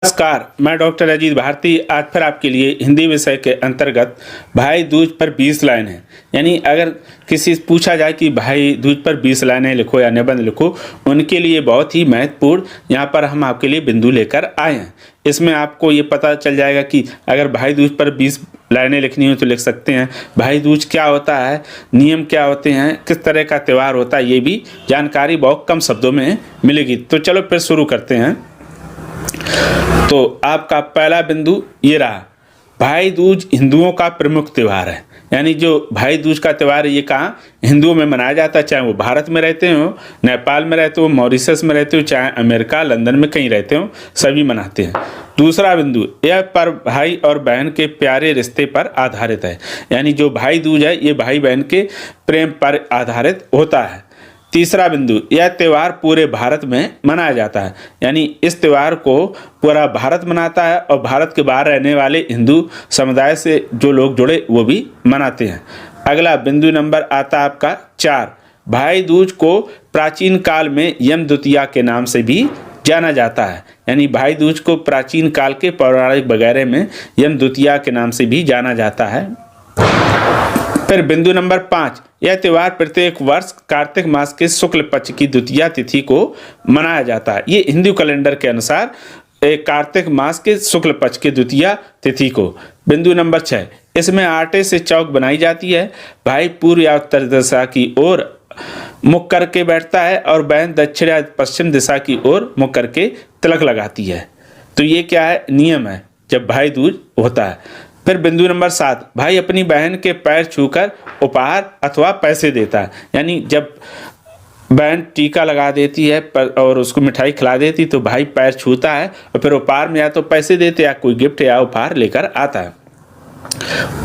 नमस्कार, मैं डॉक्टर अजीत भारती आज फिर आपके लिए हिंदी विषय के अंतर्गत भाई दूज पर 20 लाइनें, यानी अगर किसी से पूछा जाए कि भाई दूज पर 20 लाइनें लिखो या निबंध लिखो, उनके लिए बहुत ही महत्वपूर्ण यहाँ पर हम आपके लिए बिंदु लेकर आए हैं। इसमें आपको ये पता चल जाएगा कि अगर भाई दूज पर 20 लाइनें लिखनी हो तो लिख सकते हैं। भाई दूज क्या होता है, नियम क्या होते हैं, किस तरह का त्यौहार होता है, ये भी जानकारी बहुत कम शब्दों में मिलेगी। तो चलो फिर शुरू करते हैं। तो आपका पहला बिंदु ये रहा, भाई दूज हिंदुओं का प्रमुख त्यौहार है। यानी जो भाई दूज का त्यौहार है ये कहाँ हिंदुओं में मनाया जाता है, चाहे वो भारत में रहते हो, नेपाल में रहते हो, मॉरिशस में रहते हो, चाहे अमेरिका लंदन में कहीं रहते हो, सभी मनाते हैं। दूसरा बिंदु, यह पर्व भाई और बहन के प्यारे रिश्ते पर आधारित है। यानी जो भाई दूज है ये भाई बहन के प्रेम पर आधारित होता है। तीसरा बिंदु, यह त्यौहार पूरे भारत में मनाया जाता है। यानी इस त्यौहार को पूरा भारत मनाता है और भारत के बाहर रहने वाले हिंदू समुदाय से जो लोग जुड़े वो भी मनाते हैं। अगला बिंदु नंबर आता आपका 4, भाई दूज को प्राचीन काल में यम द्वितीया के नाम से भी जाना जाता है। यानी भाई दूज को प्राचीन काल के पौराणिक वगैरह में यम द्वितीया के नाम से भी जाना जाता है। फिर बिंदु नंबर 5, यह त्यौहार प्रत्येक वर्ष कार्तिक मास के शुक्ल पक्ष की द्वितीया तिथि को मनाया जाता है। ये हिंदू कैलेंडर के अनुसार कार्तिक मास के शुक्ल पक्ष की द्वितीया तिथि को। बिंदु नंबर 6, इसमें आटे से चौक बनाई जाती है। भाई पूर्व या उत्तर दिशा की ओर मुख करके बैठता है और बहन दक्षिण या पश्चिम दिशा की ओर मुख करके तिलक लगाती है। तो ये क्या है, नियम है जब भाई दूज होता है। फिर बिंदु नंबर 7, भाई अपनी बहन के पैर छूकर उपहार अथवा पैसे देता है। यानी जब बहन टीका लगा देती है और उसको मिठाई खिला देती तो भाई पैर छूता है और फिर उपहार में या तो पैसे देते या कोई गिफ्ट या उपहार लेकर आता है।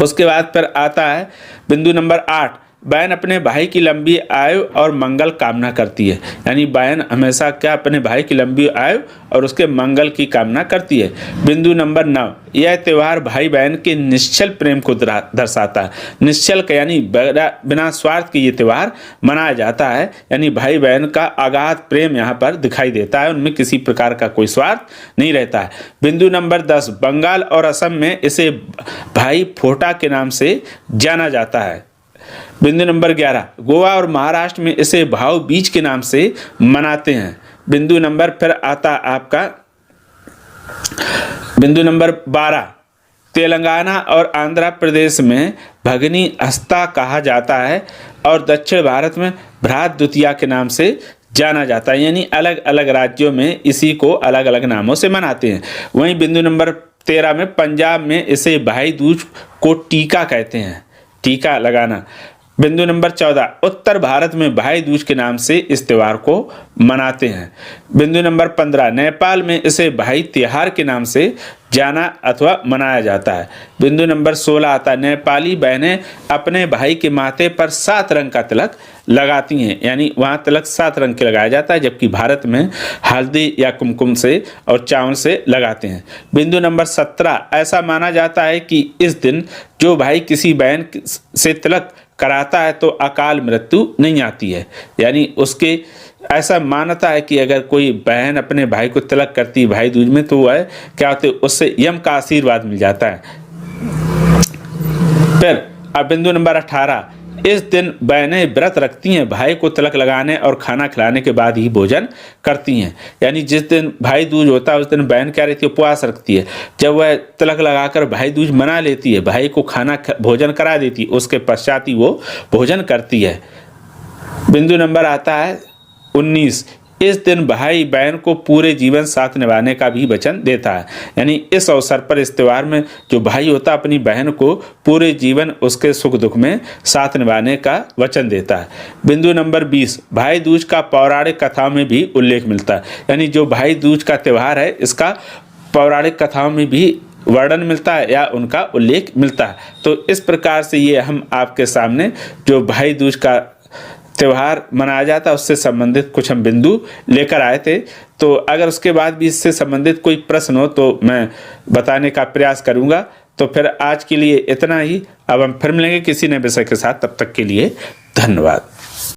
उसके बाद फिर आता है बिंदु नंबर 8, बहन अपने भाई की लंबी आयु और मंगल कामना करती है। यानी बहन हमेशा क्या अपने भाई की लंबी आयु और उसके मंगल की कामना करती है। बिंदु नंबर 9, यह त्यौहार भाई बहन के निश्चल प्रेम को दर्शाता है। निश्चल का यानी बिना स्वार्थ के ये त्यौहार मनाया जाता है। यानी भाई बहन का अगाध प्रेम यहाँ पर दिखाई देता है, उनमें किसी प्रकार का कोई स्वार्थ नहीं रहता है। बिंदु नंबर 10, बंगाल और असम में इसे भाई फोटा के नाम से जाना जाता है। बिंदु नंबर 11, गोवा और महाराष्ट्र में इसे भाव बीज के नाम से मनाते हैं। बिंदु नंबर फिर आता आपका बिंदु नंबर 12, तेलंगाना और आंध्र प्रदेश में भगनी हस्ता कहा जाता है और दक्षिण भारत में भ्रात द्वितीया के नाम से जाना जाता है। यानी अलग अलग राज्यों में इसी को अलग अलग नामों से मनाते हैं। वहीं बिंदु नंबर 13 में पंजाब में इसे भाई दूज को टीका कहते हैं, टीका लगाना। बिंदु नंबर 14, उत्तर भारत में भाई दूज के नाम से इस त्यौहार को मनाते हैं। बिंदु नंबर 15, नेपाल में इसे भाई त्योहार के नाम से जाना अथवा मनाया जाता है। बिंदु नंबर 16 आता, नेपाली बहनें अपने भाई के माथे पर 7 रंग का तिलक लगाती हैं। यानी वहाँ तिलक 7 रंग के लगाया जाता है, जबकि भारत में हल्दी या कुमकुम से और चावल से लगाते हैं। बिंदु नंबर 17, ऐसा माना जाता है कि इस दिन जो भाई किसी बहन से तिलक कराता है तो अकाल मृत्यु नहीं आती है। यानी उसके ऐसा मानता है कि अगर कोई बहन अपने भाई को तिलक करती है भाई दूज में तो वह क्या होते है, उससे यम का आशीर्वाद मिल जाता है। फिर अब बिंदु नंबर 18, इस दिन बहनें व्रत रखती हैं, भाई को तिलक लगाने और खाना खिलाने के बाद ही भोजन करती हैं। यानी जिस दिन भाई दूज होता है उस दिन बहन क्या रहती है, उपवास रखती है। जब वह तिलक लगाकर भाई दूज मना लेती है, भाई को खाना भोजन करा देती है, उसके पश्चात ही वो भोजन करती है। बिंदु नंबर आता है 19, इस दिन भाई बहन को पूरे जीवन साथ निभाने का भी वचन देता है। यानी इस अवसर पर इस त्यौहार में जो भाई होता है अपनी बहन को पूरे जीवन उसके सुख दुख में साथ निभाने का वचन देता है। बिंदु नंबर 20, भाई दूज का पौराणिक कथाओं में भी उल्लेख मिलता है। यानी जो भाई दूज का त्यौहार है इसका पौराणिक कथाओं में भी वर्णन मिलता है या उनका उल्लेख मिलता है। तो इस प्रकार से ये हम आपके सामने जो भाई दूज का त्यौहार मनाया जाता है उससे संबंधित कुछ हम बिंदु लेकर आए थे। तो अगर उसके बाद भी इससे संबंधित कोई प्रश्न हो तो मैं बताने का प्रयास करूंगा। तो फिर आज के लिए इतना ही, अब हम फिर मिलेंगे किसी नए विषय के साथ, तब तक के लिए धन्यवाद।